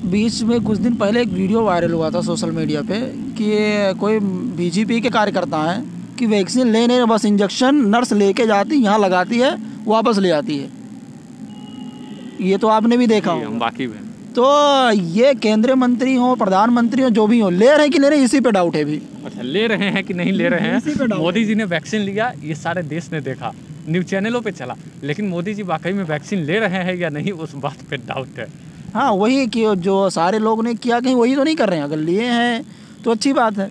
बीच में कुछ दिन पहले एक वीडियो वायरल हुआ था सोशल मीडिया पे कि कोई बीजेपी के कार्यकर्ता हैं कि वैक्सीन लेने बस इंजेक्शन नर्स लेके जाती, यहाँ लगाती है, वापस ले आती है। ये तो आपने भी देखा होगा। बाकी में तो ये केंद्रीय मंत्री हो, प्रधानमंत्री हो, जो भी हो, ले रहे हैं कि नहीं रहे, इसी पे डाउट है भी। अच्छा, ले रहे हैं कि नहीं ले रहे हैं। मोदी जी ने वैक्सीन लिया, ये सारे देश ने देखा, न्यूज़ चैनलों पे चला, लेकिन मोदी जी वाकई में वैक्सीन ले रहे हैं या नहीं, उस बात पे डाउट है। हाँ, वही कि जो सारे लोग ने किया कहीं वही तो नहीं कर रहे हैं। अगर लिए हैं तो अच्छी बात है।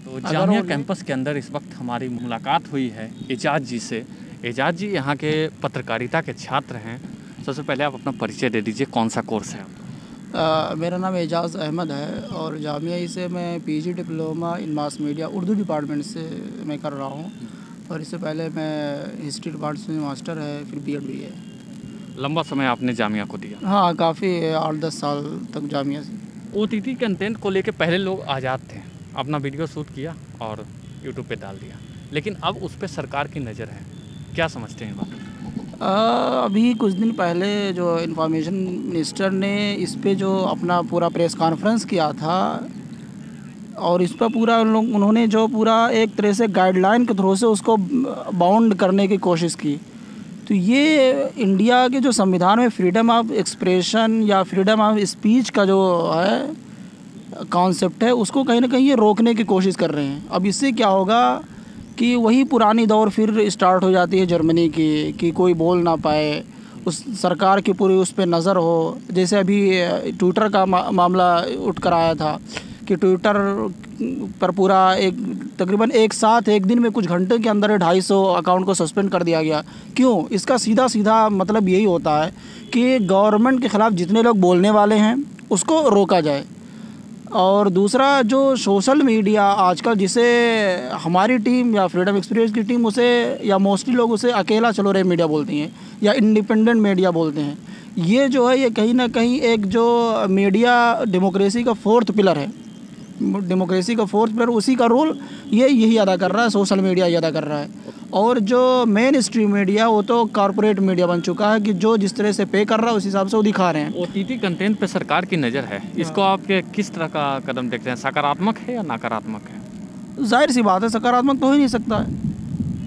तो जामिया कैंपस के अंदर इस वक्त हमारी मुलाकात हुई है एजाज जी से। एजाज जी यहाँ के पत्रकारिता के छात्र हैं। सबसे पहले आप अपना परिचय दे दीजिए, कौन सा कोर्स है आपका? मेरा नाम एजाज़ अहमद है और जामिया से मैं PG diploma in mass media Urdu department से मैं कर रहा हूँ। और इससे पहले मैं हिस्ट्री डिपार्टमेंट में मास्टर है, फिर बीएड भी है। लंबा समय आपने जामिया को दिया? हाँ, काफ़ी 8-10 साल तक जामिया से। ओटीटी कंटेंट को लेके पहले लोग आज़ाद थे, अपना वीडियो शूट किया और यूट्यूब पे डाल दिया, लेकिन अब उस पर सरकार की नज़र है। क्या समझते हैं बात? अभी कुछ दिन पहले जो इंफॉर्मेशन मिनिस्टर ने इस पे जो अपना पूरा प्रेस कॉन्फ्रेंस किया था और इस पर पूरा उन्होंने जो पूरा एक तरह से गाइडलाइन के थ्रू से उसको बाउंड करने की कोशिश की। तो ये इंडिया के जो संविधान में फ्रीडम ऑफ एक्सप्रेशन या फ्रीडम ऑफ स्पीच का जो है कॉन्सेप्ट है, उसको कहीं ना कहीं ये रोकने की कोशिश कर रहे हैं। अब इससे क्या होगा कि वही पुरानी दौर फिर स्टार्ट हो जाती है जर्मनी की, कि कोई बोल ना पाए, उस सरकार की पूरी उस पर नज़र हो। जैसे अभी ट्विटर का मामला उठ कर आया था कि ट्विटर पर पूरा तकरीबन एक साथ एक दिन में कुछ घंटे के अंदर 250 अकाउंट को सस्पेंड कर दिया गया। क्यों? इसका सीधा सीधा मतलब यही होता है कि गवर्नमेंट के ख़िलाफ़ जितने लोग बोलने वाले हैं उसको रोका जाए। और दूसरा, जो सोशल मीडिया आजकल, जिसे हमारी टीम या फ्रीडम एक्सप्रेस की टीम उसे या मोस्टली लोग उसे अकेला चलो रे मीडिया बोलती हैं या इंडिपेंडेंट मीडिया बोलते हैं, ये जो है ये कहीं ना कहीं एक जो मीडिया डेमोक्रेसी का फोर्थ पिलर है, डेमोक्रेसी का फोर्थ पिलर, उसी का रोल ये यही अदा कर रहा है, सोशल मीडिया ये अदा कर रहा है। और जो मेन स्ट्रीम मीडिया वो तो कॉरपोरेट मीडिया बन चुका है कि जो जिस तरह से पे कर रहा है उस हिसाब से वो दिखा रहे हैं। ओटीटी कंटेंट पे सरकार की नज़र है, इसको आप किस तरह का कदम देखते हैं? सकारात्मक है या नकारात्मक है? जाहिर सी बात है, सकारात्मक तो हो ही नहीं सकता है।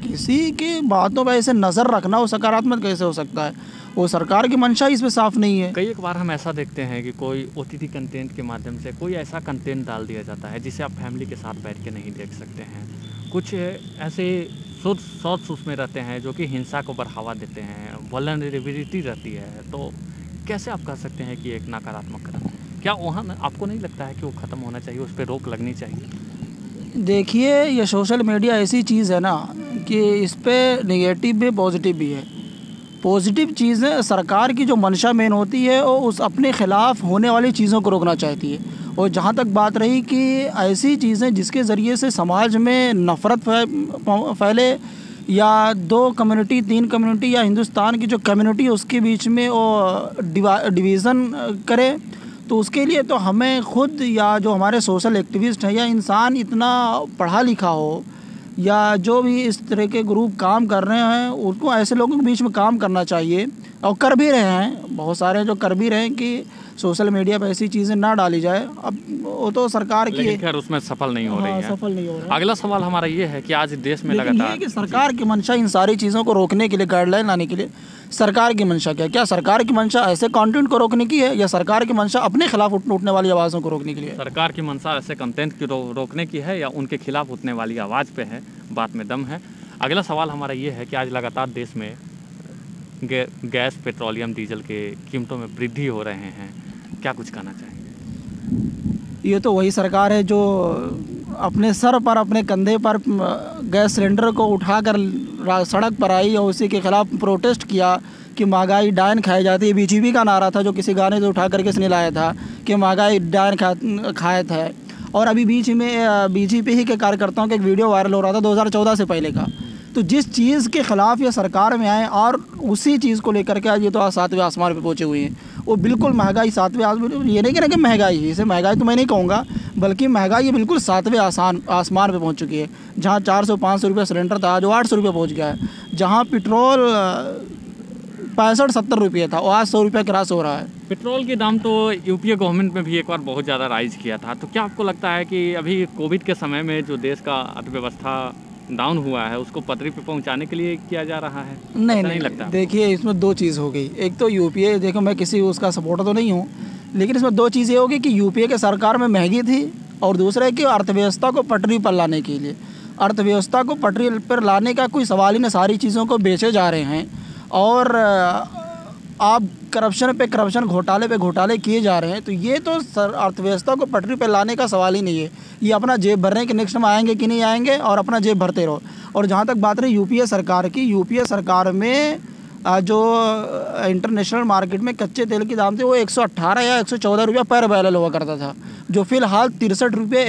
किसी की बातों पर ऐसे नज़र रखना वो सकारात्मक कैसे हो सकता है? वो सरकार की मंशा इस पर साफ नहीं है। कई एक बार हम ऐसा देखते हैं कि कोई ओटीटी कंटेंट के माध्यम से कोई ऐसा कंटेंट डाल दिया जाता है जिसे आप फैमिली के साथ बैठ के नहीं देख सकते हैं। कुछ ऐसे शॉर्ट्स उसमें रहते हैं जो कि हिंसा को बढ़ावा देते हैं, वल्नरेबिलिटी रहती है। तो कैसे आप कह सकते हैं कि एक नकारात्मक कदम? क्या वहाँ आपको नहीं लगता है कि वो ख़त्म होना चाहिए, उस पर रोक लगनी चाहिए? देखिए, ये सोशल मीडिया ऐसी चीज़ है ना कि इस पर नेगेटिव भी पॉजिटिव भी है। पॉजिटिव चीज़ें, सरकार की जो मंशा मेन होती है वो उस अपने ख़िलाफ़ होने वाली चीज़ों को रोकना चाहती है। और जहाँ तक बात रही कि ऐसी चीज़ें जिसके ज़रिए से समाज में नफ़रत फैले या 2 कम्युनिटी 3 कम्युनिटी या हिंदुस्तान की जो कम्युनिटी उसके बीच में वो डिवीज़न करे, तो उसके लिए तो हमें खुद या जो हमारे सोशल एक्टिविस्ट हैं या इंसान इतना पढ़ा लिखा हो या जो भी इस तरह के ग्रुप काम कर रहे हैं, उनको ऐसे लोगों के बीच में काम करना चाहिए। और कर भी रहे हैं, बहुत सारे जो कर भी रहे हैं कि सोशल मीडिया पर ऐसी चीज़ें ना डाली जाए। अब वो तो सरकार की है, खैर उसमें सफल नहीं हो रही है। सफल नहीं हो रहा है। अगला सवाल हमारा ये है कि आज देश में लगातार कि सरकार की मंशा इन सारी चीज़ों को रोकने के लिए, गाइडलाइन लाने के लिए सरकार की मंशा क्या सरकार की मंशा ऐसे कंटेंट को रोकने की है या सरकार की मंशा अपने खिलाफ उठने वाली आवाज़ों को रोकने के लिए? सरकार की मंशा ऐसे कंटेंट की रोकने की है या उनके खिलाफ उठने वाली आवाज़ पे है, बात में दम है। अगला सवाल हमारा ये है कि आज लगातार देश में गैस, पेट्रोलियम, डीजल के कीमतों में वृद्धि हो रहे हैं, क्या कुछ कहना चाहेंगे? ये तो वही सरकार है जो अपने सर पर, अपने कंधे पर गैस सिलेंडर को उठाकर सड़क पर आई और उसी के खिलाफ प्रोटेस्ट किया कि महंगाई डायन खाई जाती है। बीजेपी का नारा था जो किसी गाने से उठा करके इसने लाया था कि महंगाई डायन खाया था। और अभी बीच में बीजेपी ही के कार्यकर्ताओं का एक वीडियो वायरल हो रहा था 2014 से पहले का। तो जिस चीज़ के ख़िलाफ़ ये सरकार में आए और उसी चीज़ को लेकर के आज ये तो आज 7वें आसमान पे पहुँचे हुए हैं। वो बिल्कुल महंगाई 7वें आसमान, ये नहीं कहना कि महंगाई है, इसे महंगाई तो मैं नहीं कहूँगा, बल्कि महंगाई ये बिल्कुल 7वें आसमान पे पहुँच चुकी है। जहाँ 400-500 रुपये सिलेंडर था, जो 800 रुपये पहुँच गया है। जहाँ पेट्रोल 65-70 रुपये था और आज 100 रुपये क्रॉस हो रहा है। पेट्रोल के दाम तो यूपीए गवर्नमेंट में भी एक बार बहुत ज़्यादा राइज किया था, तो क्या आपको लगता है कि अभी कोविड के समय में जो देश का अर्थव्यवस्था डाउन हुआ है उसको पटरी पे पहुंचाने के लिए किया जा रहा है? नहीं लगता? देखिए, इसमें दो चीज़ हो गई। एक तो यूपीए, देखो मैं किसी उसका सपोर्टर तो नहीं हूँ, लेकिन इसमें दो चीज़ें होगी कि यूपीए के सरकार में महंगी थी, और दूसरा है कि अर्थव्यवस्था को पटरी पर लाने के लिए, अर्थव्यवस्था को पटरी पर लाने का कोई सवाल ही नहीं, सारी चीज़ों को बेचे जा रहे हैं और आप करप्शन पे करप्शन, घोटाले पे घोटाले किए जा रहे हैं। तो ये तो अर्थव्यवस्था को पटरी पे लाने का सवाल ही नहीं है। ये अपना जेब भरने के नेक्स्ट में आएंगे कि नहीं आएंगे, और अपना जेब भरते रहो। और जहाँ तक बात रही यूपीए सरकार की, यूपीए सरकार में जो इंटरनेशनल मार्केट में कच्चे तेल के दाम थे वो 118 या 114 रुपया पर बैरल हुआ करता था, जो फ़िलहाल $63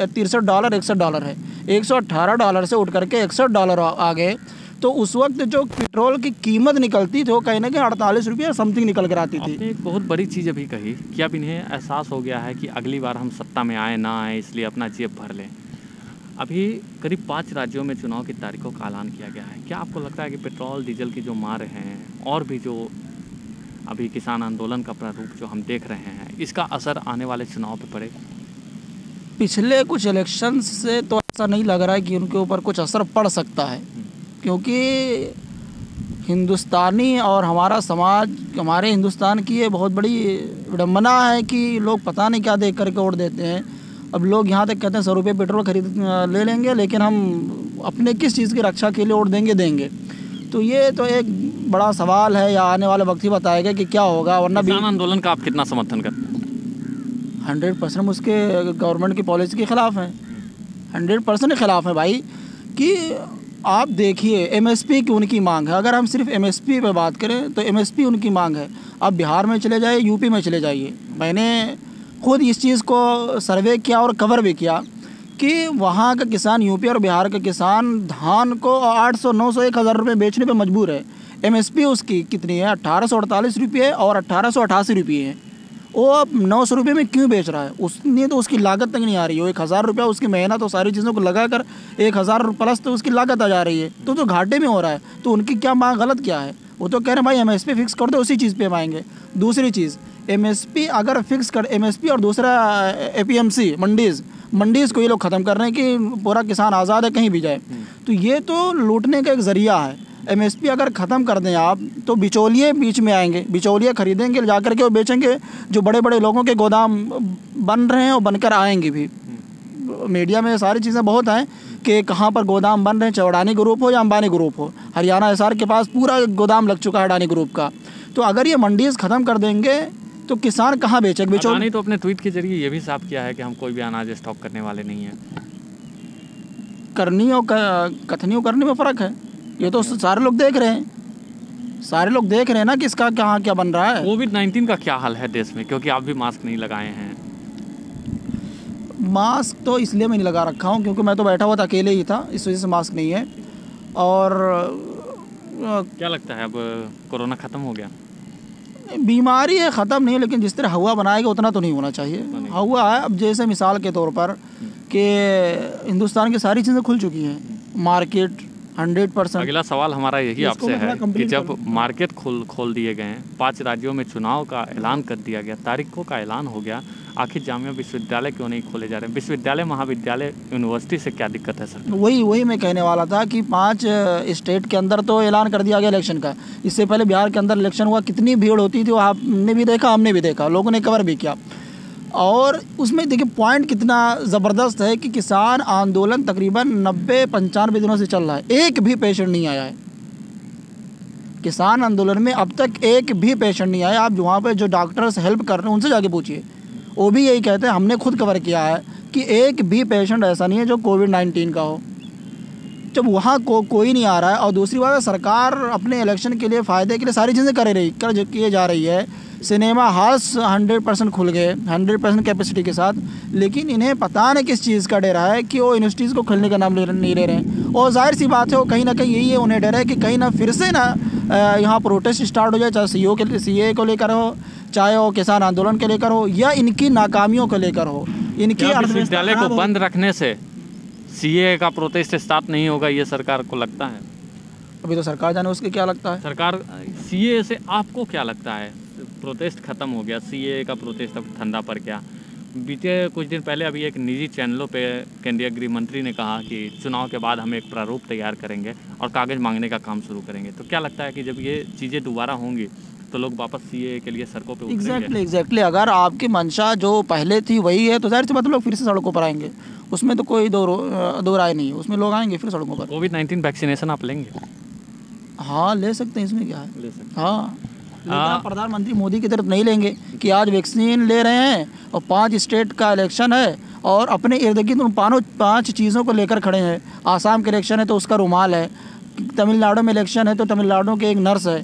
$61 है। $118 से उठ करके $61 आ गए। तो उस वक्त जो पेट्रोल की कीमत निकलती थी वो कहीं ना कहीं 48 रुपये समथिंग निकल कर आती थी। आपने एक बहुत बड़ी चीज़ अभी कही कि अब इन्हें एहसास हो गया है कि अगली बार हम सत्ता में आए ना आए, इसलिए अपना जेब भर लें। अभी करीब 5 राज्यों में चुनाव की तारीखों का ऐलान किया गया है। क्या आपको लगता है कि पेट्रोल डीजल की जो मार हैं और भी जो अभी किसान आंदोलन का प्रारूप जो हम देख रहे हैं, इसका असर आने वाले चुनाव पे पड़े? पिछले कुछ इलेक्शन से तो ऐसा नहीं लग रहा है कि उनके ऊपर कुछ असर पड़ सकता है, क्योंकि हिंदुस्तानी और हमारा समाज, हमारे हिंदुस्तान की ये बहुत बड़ी विडम्बना है कि लोग पता नहीं क्या देख करके वोट देते हैं। अब लोग यहाँ तक कहते हैं 100 रुपये पेट्रोल खरीद ले लेंगे, लेकिन हम अपने किस चीज़ की रक्षा के लिए वोट देंगे। तो ये तो एक बड़ा सवाल है, या आने वाला वक्त ही बताएगा कि क्या होगा। वरना किसान आंदोलन का आप कितना समर्थन करते हैं? 100% उसके गवर्नमेंट की पॉलिसी के ख़िलाफ़ है, 100% ख़िलाफ़ है भाई। कि आप देखिए एमएसपी की उनकी मांग है। अगर हम सिर्फ एमएसपी पे बात करें तो एमएसपी उनकी मांग है। आप बिहार में चले जाइए, यूपी में चले जाइए, मैंने खुद इस चीज़ को सर्वे किया और कवर भी किया कि वहाँ का किसान, यूपी और बिहार का किसान धान को 800, 900, 1000 रुपये बेचने पे मजबूर है। एमएसपी उसकी कितनी है? 1848 रुपये और 1888 रुपये है। वो अब 900 रुपये में क्यों बेच रहा है? उसने तो उसकी लागत तक नहीं आ रही है। 1000 रुपया उसकी मेहनत और सारी चीज़ों को लगा कर 1000 प्लस तो उसकी लागत आ जा रही है, तो घाटे में हो रहा है। तो उनकी क्या मांग गलत क्या है? वो तो कह रहे हैं भाई एमएसपी फिक्स कर दो, उसी चीज़ पे हम आएंगे। दूसरी चीज़, एमएसपी अगर फिक्स कर, एमएसपी और दूसरा एपीएमसी मंडीज़ को ये लोग ख़त्म कर रहे हैं कि पूरा किसान आज़ाद है, कहीं भी जाए। तो ये तो लूटने का एक ज़रिया है। एमएसपी अगर ख़त्म कर दें आप, तो बिचौलिए बीच में आएंगे, बिचौलिए खरीदेंगे, जा कर के वो बेचेंगे। जो बड़े बड़े लोगों के गोदाम बन रहे हैं और बनकर आएंगे भी। मीडिया में सारी चीज़ें बहुत हैं कि कहाँ पर गोदाम बन रहे हैं, चाहे अडानी ग्रुप हो या अंबानी ग्रुप हो। हरियाणा एसआर के पास पूरा गोदाम लग चुका है अडानी ग्रुप का। तो अगर ये मंडीज़ ख़त्म कर देंगे तो किसान कहाँ बेचेगा? अडानी तो अपने ट्वीट के जरिए ये भी साफ किया है कि हम कोई भी अनाज स्टॉक करने वाले नहीं हैं। करनी और कथनी और करने में फ़र्क है। ये तो सारे लोग देख रहे हैं, सारे लोग देख रहे हैं ना कि इसका कहाँ क्या बन रहा है। कोविड-19 का क्या हाल है देश में? क्योंकि आप भी मास्क नहीं लगाए हैं। मास्क तो इसलिए मैं नहीं लगा रखा हूँ क्योंकि मैं तो बैठा हुआ था, अकेले ही था, इस वजह से मास्क नहीं है। और क्या लगता है अब कोरोना ख़त्म हो गया? बीमारी है, ख़त्म नहीं है, लेकिन जिस तरह हवा बनाएगा उतना तो नहीं होना चाहिए। हवा है अब, जैसे मिसाल के तौर पर कि हिंदुस्तान की सारी चीज़ें खुल चुकी हैं, मार्केट 100%। अगला सवाल हमारा यही आपसे है कि जब मार्केट खोल दिए गए हैं, 5 राज्यों में चुनाव का ऐलान कर दिया गया, तारीखों का ऐलान हो गया, आखिर जामिया विश्वविद्यालय क्यों नहीं खोले जा रहे हैं? विश्वविद्यालय, महाविद्यालय, यूनिवर्सिटी से क्या दिक्कत है सर? वही मैं कहने वाला था कि 5 स्टेट के अंदर तो ऐलान कर दिया गया इलेक्शन का। इससे पहले बिहार के अंदर इलेक्शन हुआ, कितनी भीड़ होती थी, वो आपने भी देखा, हमने भी देखा, लोगों ने कवर भी किया। और उसमें देखिए पॉइंट कितना ज़बरदस्त है कि किसान आंदोलन तकरीबन 90-95 दिनों से चल रहा है, एक भी पेशेंट नहीं आया है। किसान आंदोलन में अब तक एक भी पेशेंट नहीं आया। आप वहाँ पे जो डॉक्टर्स हेल्प कर रहे हैं उनसे जाके पूछिए, वो भी यही कहते हैं, हमने खुद कवर किया है कि एक भी पेशेंट ऐसा नहीं है जो कोविड-19 का हो। जब वहाँ कोई नहीं आ रहा है, और दूसरी बात है सरकार अपने इलेक्शन के लिए, फ़ायदे के लिए सारी चीज़ें किए जा रही है। सिनेमा हॉल्स 100% खुल गए, 100% कैपेसिटी के साथ, लेकिन इन्हें पता नहीं किस चीज़ का डर है कि वो यूनिवर्सिटीज़ को खोलने का नाम नहीं ले रहे हैं। और जाहिर सी बात है वो कहीं ना कहीं यही है, उन्हें डर है कि कहीं ना फिर से ना यहाँ प्रोटेस्ट स्टार्ट हो जाए, चाहे सीए को लेकर हो, चाहे वो किसान आंदोलन के लेकर हो, या इनकी नाकामियों को लेकर हो। इनकी विश्वविद्यालय को बंद रखने से सीए का प्रोटेस्ट स्टार्ट नहीं होगा, ये सरकार को लगता है? अभी तो सरकार जाने उसके क्या लगता है। सरकार सीए से आपको क्या लगता है? प्रोटेस्ट खत्म हो गया, सीए का प्रोटेस्ट अब ठंडा पड़ गया। बीते कुछ दिन पहले अभी एक निजी चैनलों पे केंद्रीय गृह मंत्री ने कहा कि चुनाव के बाद हम एक प्रारूप तैयार करेंगे और कागज़ मांगने का काम शुरू करेंगे। तो क्या लगता है कि जब ये चीज़ें दोबारा होंगी तो लोग वापस सीए के लिए सड़कों पे उतरेंगे? एग्जैक्टली अगर आपकी मंशा जो पहले थी वही है तो जाहिर सी बात है लोग फिर से सड़कों पर आएंगे, उसमें तो कोई दो राय नहीं है, उसमें लोग आएंगे फिर सड़कों पर। कोविड-19 वैक्सीनेशन आप लेंगे? हाँ ले सकते हैं, इसमें क्या है। ले सकते हाँ लेकिन आप प्रधानमंत्री मोदी की तरफ नहीं लेंगे कि आज वैक्सीन ले रहे हैं और 5 स्टेट का इलेक्शन है और अपने इर्द गिर्द उन 5 चीज़ों को लेकर खड़े हैं। आसाम के इलेक्शन है तो उसका रुमाल है, तमिलनाडु में इलेक्शन है तो तमिलनाडु के एक नर्स है,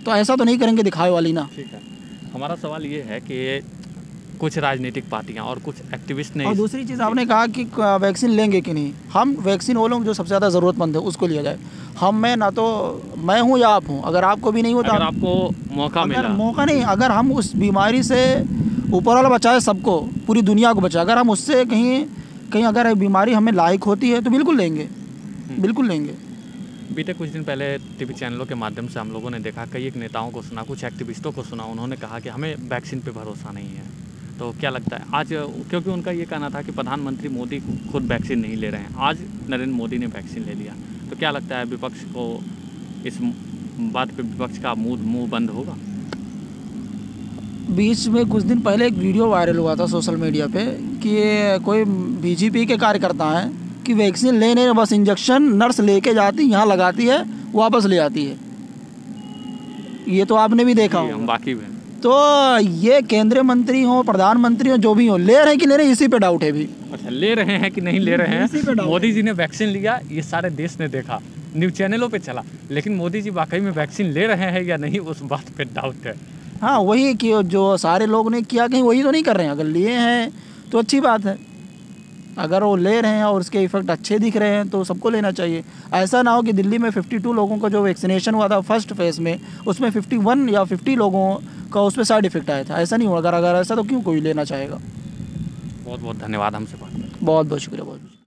तो ऐसा तो नहीं करेंगे दिखावे वाली ना। ठीक है, हमारा सवाल ये है कि कुछ राजनीतिक पार्टियां और कुछ एक्टिविस्ट ने और दूसरी चीज़ आपने कहा कि वैक्सीन लेंगे कि नहीं, हम वैक्सीन वो लोग जो सबसे ज़्यादा ज़रूरतमंद है उसको लिया जाए। हम में ना तो मैं हूँ या आप हूँ, अगर आपको भी नहीं होता, अगर आपको मौका मिला, मौका नहीं, अगर हम उस बीमारी से ऊपर वाला बचाए सबको, पूरी दुनिया को बचाए, अगर हम उससे कहीं अगर बीमारी हमें लायक होती है तो बिल्कुल लेंगे, बिल्कुल लेंगे। बीते कुछ दिन पहले टीवी चैनलों के माध्यम से हम लोगों ने देखा, कई एक नेताओं को सुना, कुछ एक्टिविस्टों को सुना, उन्होंने कहा कि हमें वैक्सीन पे भरोसा नहीं है। तो क्या लगता है आज, क्योंकि उनका ये कहना था कि प्रधानमंत्री मोदी खुद वैक्सीन नहीं ले रहे हैं, आज नरेंद्र मोदी ने वैक्सीन ले लिया, तो क्या लगता है विपक्ष को इस बात पे विपक्ष का मुंह बंद होगा? बीच में कुछ दिन पहले एक वीडियो वायरल हुआ था सोशल मीडिया पे कि कोई बीजेपी के कार्यकर्ता हैं कि वैक्सीन लेने बस इंजेक्शन नर्स लेके जाती, यहाँ लगाती है, वापस ले आती है। ये तो आपने भी देखा हम बाकी में। तो ये केंद्रीय मंत्री हो, प्रधानमंत्री हो, जो भी हो, ले रहे हैं कि ले रहे हैं, इसी पे डाउट है भी। अच्छा, ले रहे हैं कि नहीं ले रहे हैं? मोदी जी ने वैक्सीन लिया, ये सारे देश ने देखा, न्यूज़ चैनलों पे चला, लेकिन मोदी जी वाकई में वैक्सीन ले रहे हैं या नहीं, उस बात पे डाउट है। हाँ वही कि जो सारे लोग ने किया कहीं वही तो नहीं कर रहे हैं। अगर लिए हैं तो अच्छी बात है, अगर वो ले रहे हैं और उसके इफ़ेक्ट अच्छे दिख रहे हैं तो सबको लेना चाहिए। ऐसा ना हो कि दिल्ली में 52 लोगों का जो वैक्सीनेशन हुआ था फर्स्ट फेज़ में, उसमें 51 या 50 लोगों का उस पर साइड इफ़ेक्ट आया था। ऐसा नहीं होगा, अगर ऐसा तो क्यों कोई लेना चाहेगा। बहुत बहुत धन्यवाद हमसे बात करने। बहुत बहुत शुक्रिया, बहुत।